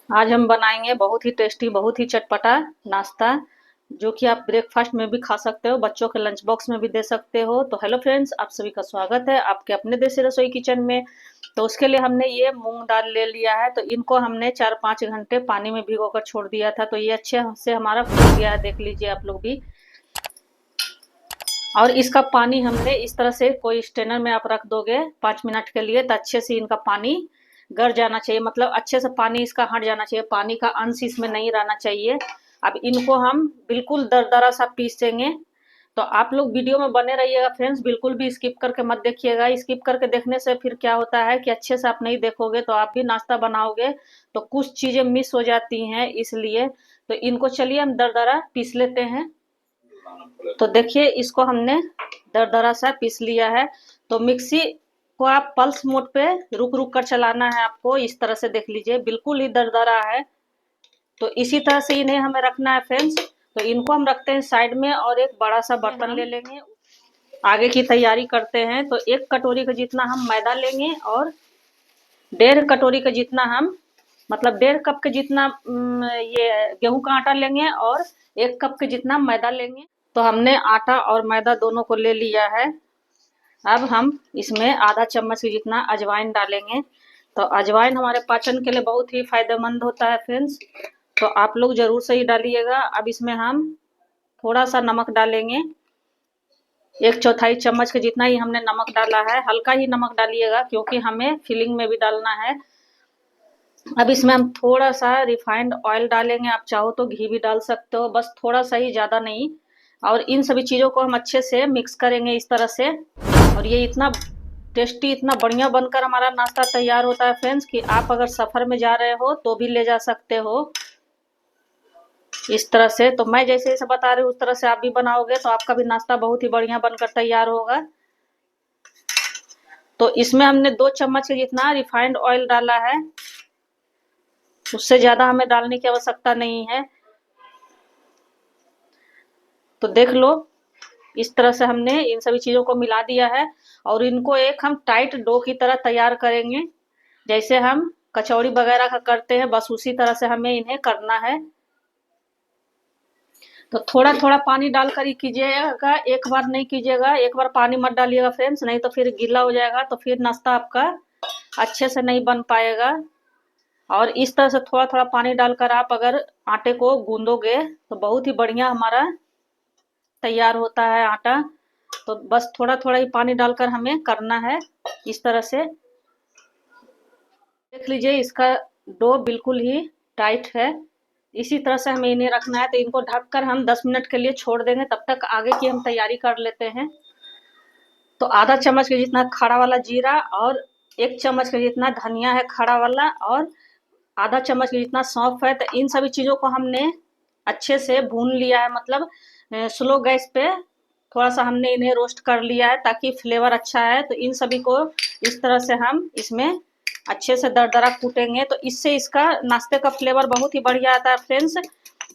आज हम बनाएंगे बहुत ही टेस्टी, बहुत ही चटपटा नाश्ता, जो कि आप ब्रेकफास्ट में भी खा सकते हो, बच्चों के लंच बॉक्स में भी दे सकते हो। तो हेलो फ्रेंड्स, आप सभी का स्वागत है आपके अपने देसी रसोई किचन में। तो उसके लिए हमने ये मूंग दाल ले लिया है। तो इनको हमने 4-5 घंटे पानी में भिगोकर छोड़ दिया था। तो ये अच्छे से हमारा फूल गया है, देख लीजिए आप लोग भी। और इसका पानी हमने इस तरह से कोई स्ट्रेनर में आप रख दोगे 5 मिनट के लिए, तो अच्छे से इनका पानी गर जाना चाहिए, मतलब अच्छे से पानी इसका हट जाना चाहिए, पानी का अंश इसमें नहीं रहना चाहिए। अब इनको हम बिल्कुल दरदरा सा पीसेंगे। तो आप लोग वीडियो में बने रहिएगा फ्रेंड्स, बिल्कुल भी स्किप करके मत देखिएगा। स्किप करके देखने से फिर क्या होता है कि अच्छे से आप नहीं देखोगे तो आप भी नाश्ता बनाओगे तो कुछ चीजें मिस हो जाती हैं, इसलिए। तो इनको चलिए हम दरदरा पीस लेते हैं। तो देखिए इसको हमने दरदरा सा पीस लिया है। तो मिक्सी को आप पल्स मोड पे रुक रुक कर चलाना है आपको, इस तरह से देख लीजिए बिल्कुल ही दरदरा है। तो इसी तरह से इन्हें हमें रखना है फ्रेंड्स। तो इनको हम रखते हैं साइड में और एक बड़ा सा बर्तन ले लेंगे। आगे की तैयारी करते हैं। तो 1 कटोरी का जितना हम मैदा लेंगे और 1.5 कटोरी का जितना हम, मतलब 1.5 कप के जितना ये गेहूं का आटा लेंगे और 1 कप के जितना मैदा लेंगे। तो हमने आटा और मैदा दोनों को ले लिया है। अब हम इसमें आधा चम्मच के जितना अजवाइन डालेंगे। तो अजवाइन हमारे पाचन के लिए बहुत ही फायदेमंद होता है फ्रेंड्स, तो आप लोग जरूर से ही डालिएगा। अब इसमें हम थोड़ा सा नमक डालेंगे, 1/4 चम्मच के जितना ही हमने नमक डाला है। हल्का ही नमक डालिएगा क्योंकि हमें फिलिंग में भी डालना है। अब इसमें हम थोड़ा सा रिफाइंड ऑयल डालेंगे, आप चाहो तो घी भी डाल सकते हो, बस थोड़ा सा ही, ज़्यादा नहीं। और इन सभी चीज़ों को हम अच्छे से मिक्स करेंगे इस तरह से। और ये इतना टेस्टी, इतना बढ़िया बनकर हमारा नाश्ता तैयार होता है फ्रेंड्स कि आप अगर सफ़र में जा रहे हो तो भी ले जा सकते हो इस तरह से। तो मैं जैसे जैसे बता रही हूँ उस तरह से आप भी बनाओगे तो आपका भी नाश्ता बहुत ही बढ़िया बनकर तैयार होगा। तो इसमें हमने 2 चम्मच के जितना रिफाइंड ऑयल डाला है, उससे ज़्यादा हमें डालने की आवश्यकता नहीं है। तो देख लो, इस तरह से हमने इन सभी चीज़ों को मिला दिया है। और इनको एक हम टाइट डो की तरह तैयार करेंगे, जैसे हम कचौड़ी वगैरह का करते हैं, बस उसी तरह से हमें इन्हें करना है। तो थोड़ा थोड़ा पानी डालकर ही कीजिएगा, एक बार नहीं कीजिएगा, एक बार पानी मत डालिएगा फ्रेंड्स, नहीं तो फिर गीला हो जाएगा, तो फिर नाश्ता आपका अच्छे से नहीं बन पाएगा। और इस तरह से थोड़ा थोड़ा पानी डालकर आप अगर आटे को गूंदोगे तो बहुत ही बढ़िया हमारा तैयार होता है आटा। तो बस थोड़ा थोड़ा ही पानी डालकर हमें करना है इस तरह से। देख लीजिए इसका डो बिल्कुल ही टाइट है, इसी तरह से हमें इन्हें रखना है। तो इनको ढककर हम 10 मिनट के लिए छोड़ देंगे, तब तक आगे की हम तैयारी कर लेते हैं। तो आधा चम्मच के जितना खड़ा वाला जीरा और 1 चम्मच के जितना धनिया है खड़ा वाला, और आधा चम्मच के जितना सौंफ है। तो इन सभी चीज़ों को हमने अच्छे से भून लिया है, मतलब स्लो गैस पे थोड़ा सा हमने इन्हें रोस्ट कर लिया है ताकि फ्लेवर अच्छा है। तो इन सभी को इस तरह से हम इसमें अच्छे से दरदरा कूटेंगे, तो इससे इसका नाश्ते का फ्लेवर बहुत ही बढ़िया आता है फ्रेंड्स।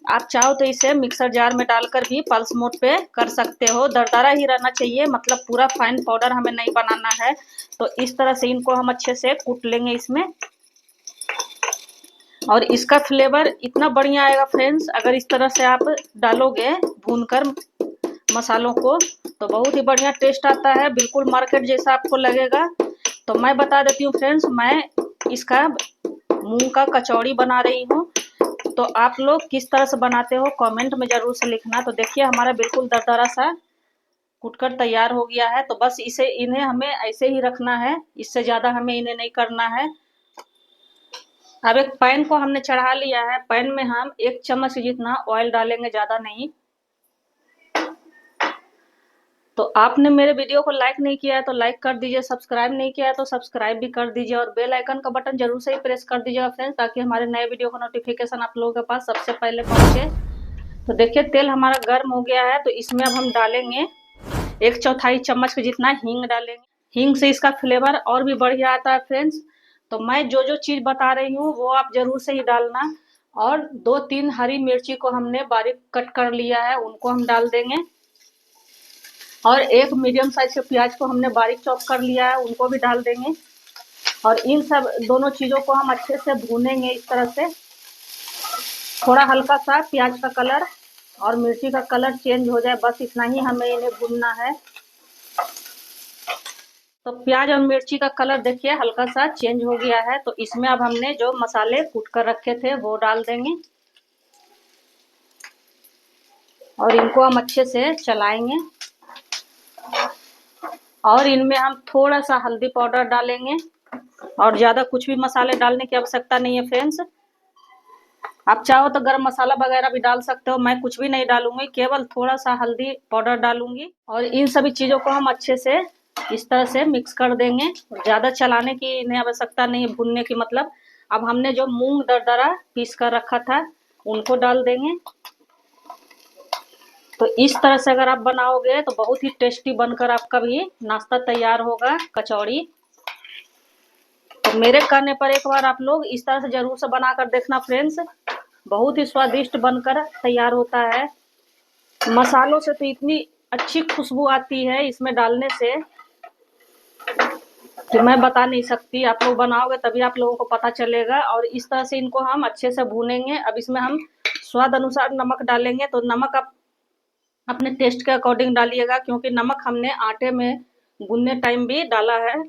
आप चाहो तो इसे मिक्सर जार में डालकर भी पल्स मोड पे कर सकते हो। दरदरा ही रहना चाहिए, मतलब पूरा फाइन पाउडर हमें नहीं बनाना है। तो इस तरह से इनको हम अच्छे से कूट लेंगे इसमें, और इसका फ्लेवर इतना बढ़िया आएगा फ्रेंड्स अगर इस तरह से आप डालोगे भूनकर मसालों को, तो बहुत ही बढ़िया टेस्ट आता है, बिल्कुल मार्केट जैसा आपको लगेगा। तो मैं बता देती हूँ फ्रेंड्स, मैं इसका मूंग का कचौड़ी बना रही हूँ। तो आप लोग किस तरह से बनाते हो कमेंट में जरूर से लिखना। तो देखिए हमारा बिल्कुल दरदरा सा कूटकर तैयार हो गया है। तो बस इन्हें हमें ऐसे ही रखना है, इससे ज़्यादा हमें इन्हें नहीं करना है। अब एक पैन को हमने चढ़ा लिया है, पैन में हम 1 चम्मच जितना ऑयल डालेंगे, ज़्यादा नहीं। तो आपने मेरे वीडियो को लाइक नहीं किया है तो लाइक कर दीजिए, सब्सक्राइब नहीं किया है तो सब्सक्राइब भी कर दीजिए, और बेल आइकन का बटन जरूर से ही प्रेस कर दीजिएगा फ्रेंड्स, ताकि हमारे नए वीडियो का नोटिफिकेशन आप लोगों के पास सबसे पहले पहुंचे। तो देखिए तेल हमारा गर्म हो गया है। तो इसमें अब हम डालेंगे 1/4 चम्मच के जितना हींग डालेंगे। हींग से इसका फ्लेवर और भी बढ़िया आता है फ्रेंड्स। तो मैं जो जो चीज़ बता रही हूँ वो आप ज़रूर से ही डालना। और 2-3 हरी मिर्ची को हमने बारीक कट कर लिया है, उनको हम डाल देंगे। और एक मीडियम साइज के प्याज को हमने बारीक चॉप कर लिया है, उनको भी डाल देंगे। और इन सब दोनों चीज़ों को हम अच्छे से भूनेंगे इस तरह से। थोड़ा हल्का सा प्याज का कलर और मिर्ची का कलर चेंज हो जाए, बस इतना ही हमें इन्हें भूनना है। तो प्याज और मिर्ची का कलर देखिए हल्का सा चेंज हो गया है। तो इसमें अब हमने जो मसाले कूट कर रखे थे वो डाल देंगे और इनको हम अच्छे से चलाएंगे। और इनमें हम थोड़ा सा हल्दी पाउडर डालेंगे और ज़्यादा कुछ भी मसाले डालने की आवश्यकता नहीं है फ्रेंड्स। आप चाहो तो गरम मसाला वगैरह भी डाल सकते हो, मैं कुछ भी नहीं डालूंगी, केवल थोड़ा सा हल्दी पाउडर डालूंगी। और इन सभी चीज़ों को हम अच्छे से इस तरह से मिक्स कर देंगे। ज़्यादा चलाने की इन्हें आवश्यकता नहीं है, भूनने की मतलब। अब हमने जो मूंग दरदरा पीस कर रखा था उनको डाल देंगे। तो इस तरह से अगर आप बनाओगे तो बहुत ही टेस्टी बनकर आपका भी नाश्ता तैयार होगा, कचौड़ी। तो मेरे कहने पर एक बार आप लोग इस तरह से जरूर से बना कर देखना फ्रेंड्स, बहुत ही स्वादिष्ट बनकर तैयार होता है। मसालों से तो इतनी अच्छी खुशबू आती है इसमें डालने से कि मैं बता नहीं सकती। आप लोग बनाओगे तभी आप लोगों को पता चलेगा। और इस तरह से इनको हम अच्छे से भूनेंगे। अब इसमें हम स्वाद अनुसार नमक डालेंगे। तो नमक आप अपने टेस्ट के अकॉर्डिंग डालिएगा, क्योंकि नमक हमने आटे में गूंदने टाइम भी डाला है,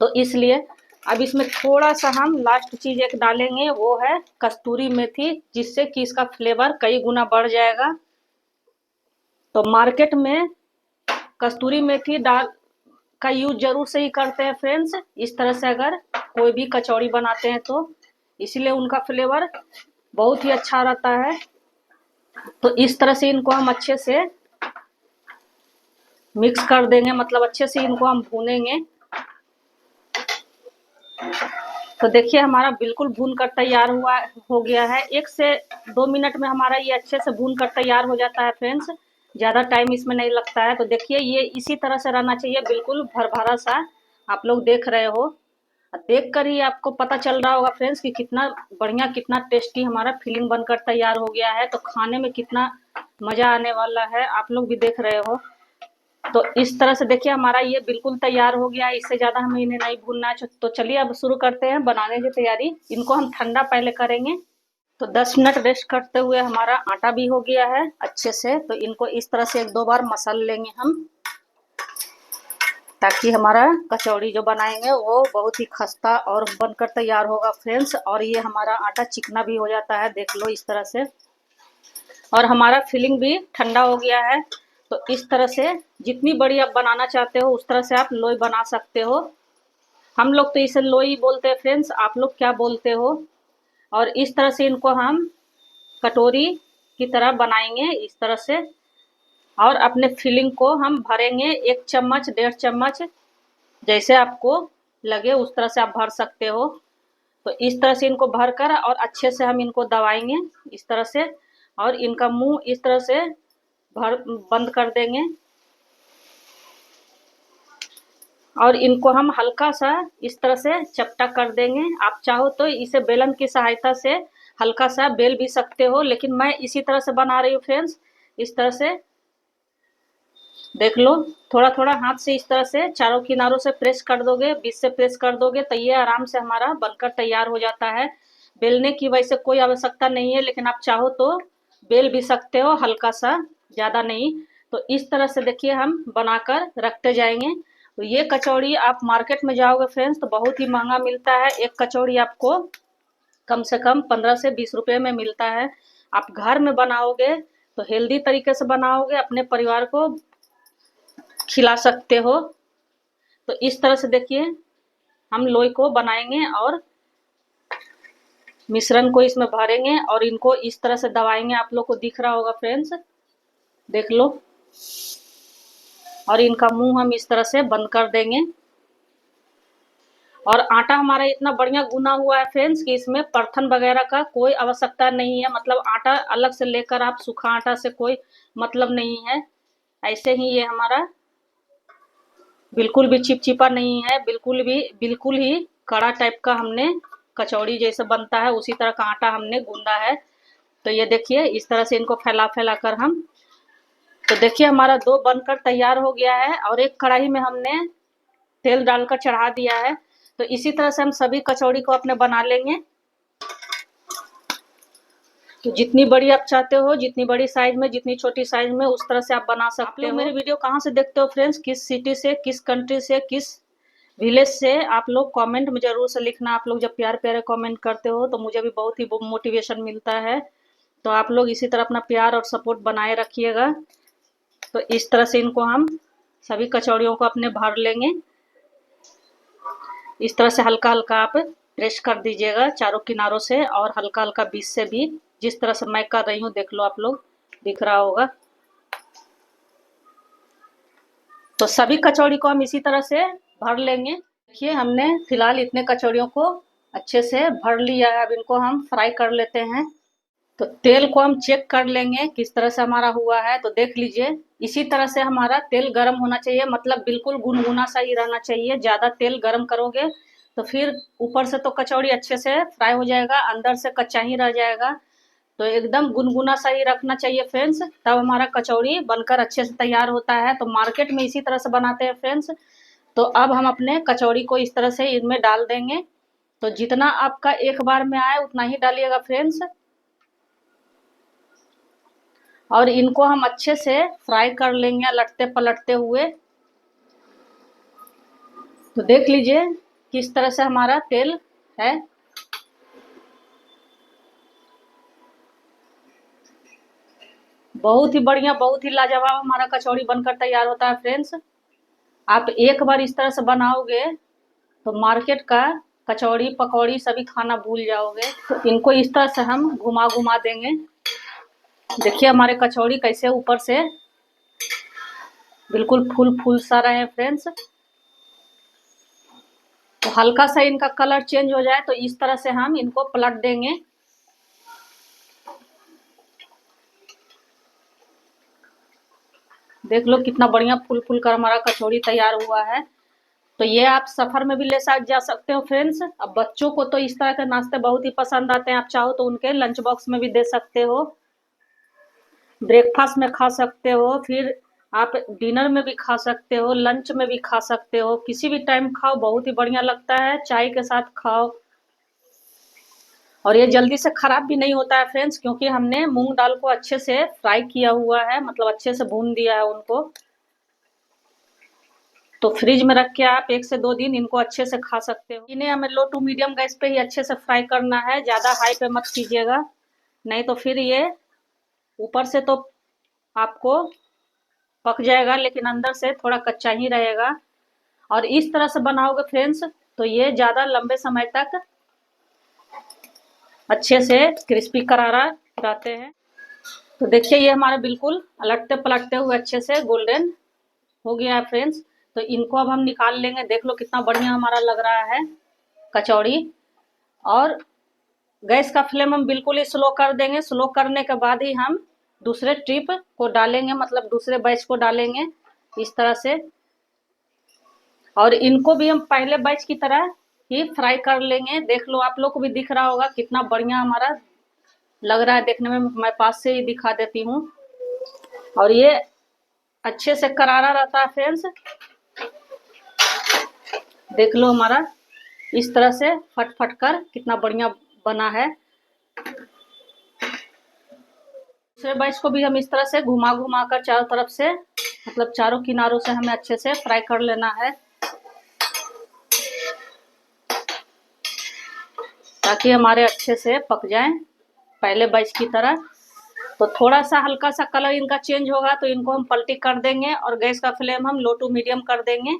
तो इसलिए। अब इसमें थोड़ा सा हम लास्ट चीज एक डालेंगे, वो है कस्तूरी मेथी, जिससे कि इसका फ्लेवर कई गुना बढ़ जाएगा। तो मार्केट में कस्तूरी मेथी डाल का यूज जरूर से ही करते हैं फ्रेंड्स, इस तरह से अगर कोई भी कचौड़ी बनाते हैं तो, इसलिए उनका फ्लेवर बहुत ही अच्छा रहता है। तो इस तरह से इनको हम अच्छे से मिक्स कर देंगे, मतलब अच्छे से इनको हम भूनेंगे। तो देखिए हमारा बिल्कुल भून कर तैयार हो गया है। 1 से 2 मिनट में हमारा ये अच्छे से भून कर तैयार हो जाता है फ्रेंड्स, ज़्यादा टाइम इसमें नहीं लगता है। तो देखिए ये इसी तरह से रहना चाहिए, बिल्कुल भरभरा सा। आप लोग देख रहे हो, देख कर ही आपको पता चल रहा होगा फ्रेंड्स कि कितना बढ़िया, कितना टेस्टी हमारा फिलिंग बनकर तैयार हो गया है। तो खाने में कितना मज़ा आने वाला है, आप लोग भी देख रहे हो। तो इस तरह से देखिए हमारा ये बिल्कुल तैयार हो गया है, इससे ज़्यादा हमें इन्हें नहीं भूनना है। तो चलिए अब शुरू करते हैं बनाने की तैयारी। इनको हम ठंडा पहले करेंगे। तो 10 मिनट रेस्ट करते हुए हमारा आटा भी हो गया है अच्छे से। तो इनको इस तरह से 1-2 बार मसल लेंगे हम, ताकि हमारा कचौड़ी जो बनाएंगे वो बहुत ही खस्ता और बनकर तैयार होगा फ्रेंड्स। और ये हमारा आटा चिकना भी हो जाता है, देख लो इस तरह से। और हमारा फिलिंग भी ठंडा हो गया है। तो इस तरह से जितनी बड़ी आप बनाना चाहते हो उस तरह से आप लोई बना सकते हो। हम लोग तो इसे लोई बोलते हैं फ्रेंड्स, आप लोग क्या बोलते हो? और इस तरह से इनको हम कटोरी की तरह बनाएंगे इस तरह से। और अपने फिलिंग को हम भरेंगे 1 चम्मच 1.5 चम्मच, जैसे आपको लगे उस तरह से आप भर सकते हो। तो इस तरह से इनको भर कर और अच्छे से हम इनको दबाएंगे इस तरह से। और इनका मुंह इस तरह से बंद कर देंगे। और इनको हम हल्का सा इस तरह से चपटा कर देंगे। आप चाहो तो इसे बेलन की सहायता से हल्का सा बेल भी सकते हो, लेकिन मैं इसी तरह से बना रही हूँ फ्रेंड्स, इस तरह से। देख लो, थोड़ा थोड़ा हाथ से इस तरह से चारों किनारों से प्रेस कर दोगे, बीच से प्रेस कर दोगे, तो ये आराम से हमारा बनकर तैयार हो जाता है। बेलने की वैसे कोई आवश्यकता नहीं है, लेकिन आप चाहो तो बेल भी सकते हो हल्का सा, ज़्यादा नहीं। तो इस तरह से देखिए हम बनाकर रखते जाएंगे। तो ये कचौड़ी आप मार्केट में जाओगे फ्रेंड्स तो बहुत ही महंगा मिलता है। एक कचौड़ी आपको कम से कम 15 से 20 रुपए में मिलता है। आप घर में बनाओगे तो हेल्दी तरीके से बनाओगे, अपने परिवार को खिला सकते हो। तो इस तरह से देखिए हम लोई को बनाएंगे और मिश्रण को इसमें भरेंगे और इनको इस तरह से दबाएंगे। आप लोग को दिख रहा होगा फ्रेंड्स, देख लो। और इनका मुंह हम इस तरह से बंद कर देंगे। और आटा हमारा इतना बढ़िया गुना हुआ है फ्रेंड्स कि इसमें परथन वगैरह का कोई आवश्यकता नहीं है, मतलब आटा अलग से लेकर आप सूखा आटा से कोई मतलब नहीं है। ऐसे ही ये हमारा बिल्कुल भी चिपचिपा नहीं है, बिल्कुल ही कड़ा टाइप का हमने कचौड़ी जैसे बनता है उसी तरह का आटा हमने गूंदा है। तो ये देखिए इस तरह से इनको फैला फैला कर हम, तो देखिए हमारा डो बनकर तैयार हो गया है। और एक कढ़ाई में हमने तेल डालकर चढ़ा दिया है। तो इसी तरह से हम सभी कचौड़ी को अपने बना लेंगे। तो जितनी बड़ी आप चाहते हो, जितनी बड़ी साइज में, जितनी छोटी साइज में, उस तरह से आप बना सकते हो। मेरी वीडियो कहाँ से देखते हो फ्रेंड्स, किस सिटी से, किस कंट्री से, किस विलेज से, आप लोग कमेंट में जरूर से लिखना। आप लोग जब प्यारे प्यारे कमेंट करते हो तो मुझे भी बहुत ही मोटिवेशन मिलता है। तो आप लोग इसी तरह अपना प्यार और सपोर्ट बनाए रखिएगा। तो इस तरह से इनको हम सभी कचौड़ियों को अपने भर लेंगे। इस तरह से हल्का हल्का आप प्रेस कर दीजिएगा चारों किनारों से, और हल्का हल्का बीच से भी, जिस तरह से मैं कर रही हूँ देख लो आप लोग, दिख रहा होगा। तो सभी कचौड़ी को हम इसी तरह से भर लेंगे। देखिए हमने फिलहाल इतने कचौड़ियों को अच्छे से भर लिया है। अब इनको हम फ्राई कर लेते हैं। तो तेल को हम चेक कर लेंगे किस तरह से हमारा हुआ है। तो देख लीजिए इसी तरह से हमारा तेल गर्म होना चाहिए, मतलब बिल्कुल गुनगुना सा ही रहना चाहिए। ज़्यादा तेल गर्म करोगे तो फिर ऊपर से तो कचौड़ी अच्छे से फ्राई हो जाएगा, अंदर से कच्चा ही रह जाएगा। तो एकदम गुनगुना सा ही रखना चाहिए फ्रेंड्स, तब हमारा कचौड़ी बनकर अच्छे से तैयार होता है। तो मार्केट में इसी तरह से बनाते हैं फ्रेंड्स। तो अब हम अपने कचौड़ी को इस तरह से इनमें डाल देंगे। तो जितना आपका एक बार में आए उतना ही डालिएगा फ्रेंड्स। और इनको हम अच्छे से फ्राई कर लेंगे लटते पलटते हुए। तो देख लीजिए किस तरह से हमारा तेल है। बहुत ही बढ़िया, बहुत ही लाजवाब हमारा कचौड़ी बनकर तैयार होता है फ्रेंड्स। आप एक बार इस तरह से बनाओगे तो मार्केट का कचौड़ी पकौड़ी सभी खाना भूल जाओगे। तो इनको इस तरह से हम घुमा घुमा देंगे। देखिए हमारे कचौड़ी कैसे ऊपर से बिल्कुल फूल फूल सा रहे हैं फ्रेंड्स। तो हल्का सा इनका कलर चेंज हो जाए तो इस तरह से हम इनको पलट देंगे। देख लो कितना बढ़िया फूल फूल कर हमारा कचौड़ी तैयार हुआ है। तो ये आप सफर में भी ले जा सकते हो फ्रेंड्स। अब बच्चों को तो इस तरह के नाश्ते बहुत ही पसंद आते हैं, आप चाहो तो उनके लंच बॉक्स में भी दे सकते हो, ब्रेकफास्ट में खा सकते हो, फिर आप डिनर में भी खा सकते हो, लंच में भी खा सकते हो, किसी भी टाइम खाओ, बहुत ही बढ़िया लगता है। चाय के साथ खाओ। और ये जल्दी से खराब भी नहीं होता है फ्रेंड्स, क्योंकि हमने मूंग दाल को अच्छे से फ्राई किया हुआ है, मतलब अच्छे से भून दिया है उनको। तो फ्रिज में रख के आप 1 से 2 दिन इनको अच्छे से खा सकते हो। इन्हें हमें लो टू मीडियम गैस पे ही अच्छे से फ्राई करना है, ज़्यादा हाई पे मत कीजिएगा, नहीं तो फिर ये ऊपर से तो आपको पक जाएगा लेकिन अंदर से थोड़ा कच्चा ही रहेगा। और इस तरह से बनाओगे फ्रेंड्स तो ये ज़्यादा लंबे समय तक अच्छे से क्रिस्पी करारा रहते हैं। तो देखिए ये हमारे बिल्कुल अलटते पलटते हुए अच्छे से गोल्डन हो गया है फ्रेंड्स। तो इनको अब हम निकाल लेंगे। देख लो कितना बढ़िया हमारा लग रहा है कचौड़ी। और गैस का फ्लेम हम बिल्कुल ही स्लो कर देंगे। स्लो करने के बाद ही हम दूसरे ट्रिप को डालेंगे, मतलब दूसरे बैच को डालेंगे इस तरह से। और इनको भी हम पहले बैच की तरह ही फ्राई कर लेंगे। देख लो आप लोग को भी दिख रहा होगा कितना बढ़िया हमारा लग रहा है देखने में। मैं पास से ही दिखा देती हूँ। और ये अच्छे से करारा रहता है फ्रेंड्स। देख लो हमारा इस तरह से फट फट कर कितना बढ़िया बना है। दूसरे बैच को भी हम इस तरह से घुमा घुमा कर चारों तरफ से, मतलब चारों किनारों से हमें अच्छे से फ्राई कर लेना है, ताकि हमारे अच्छे से पक जाएं पहले बैच की तरह। तो थोड़ा सा हल्का सा कलर इनका चेंज होगा तो इनको हम पलटी कर देंगे और गैस का फ्लेम हम लो टू मीडियम कर देंगे।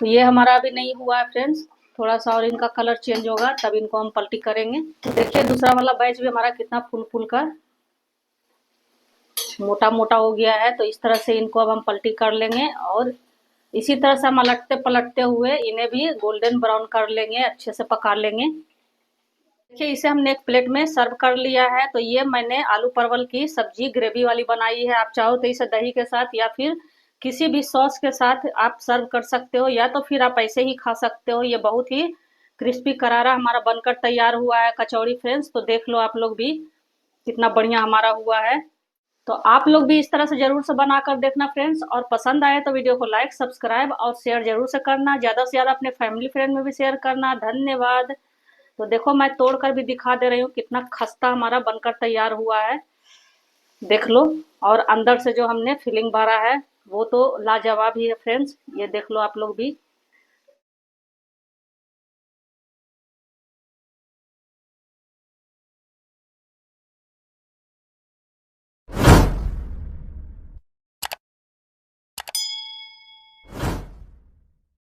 तो ये हमारा अभी नहीं हुआ है फ्रेंड्स, थोड़ा सा और इनका कलर चेंज होगा तब इनको हम पलटी करेंगे। तो देखिए दूसरा वाला बैच भी हमारा कितना फूल फूल कर मोटा मोटा हो गया है। तो इस तरह से इनको अब हम पलटी कर लेंगे और इसी तरह से हम अलटते पलटते हुए इन्हें भी गोल्डन ब्राउन कर लेंगे, अच्छे से पका लेंगे। देखिए इसे हमने एक प्लेट में सर्व कर लिया है। तो ये मैंने आलू परवल की सब्जी ग्रेवी वाली बनाई है। आप चाहो तो इसे दही के साथ या फिर किसी भी सॉस के साथ आप सर्व कर सकते हो, या तो फिर आप ऐसे ही खा सकते हो। ये बहुत ही क्रिस्पी करारा हमारा बनकर तैयार हुआ है कचौड़ी फ्रेंड्स। तो देख लो आप लोग भी कितना बढ़िया हमारा हुआ है। तो आप लोग भी इस तरह से जरूर से बना कर देखना फ्रेंड्स। और पसंद आए तो वीडियो को लाइक सब्सक्राइब और शेयर जरूर से करना, ज़्यादा से ज़्यादा अपने फैमिली फ्रेंड में भी शेयर करना। धन्यवाद। तो देखो मैं तोड़ कर भी दिखा दे रही हूँ कितना खस्ता हमारा बनकर तैयार हुआ है, देख लो। और अंदर से जो हमने फिलिंग भरा है वो तो लाजवाब ही है फ्रेंड्स, ये देख लो आप लोग भी।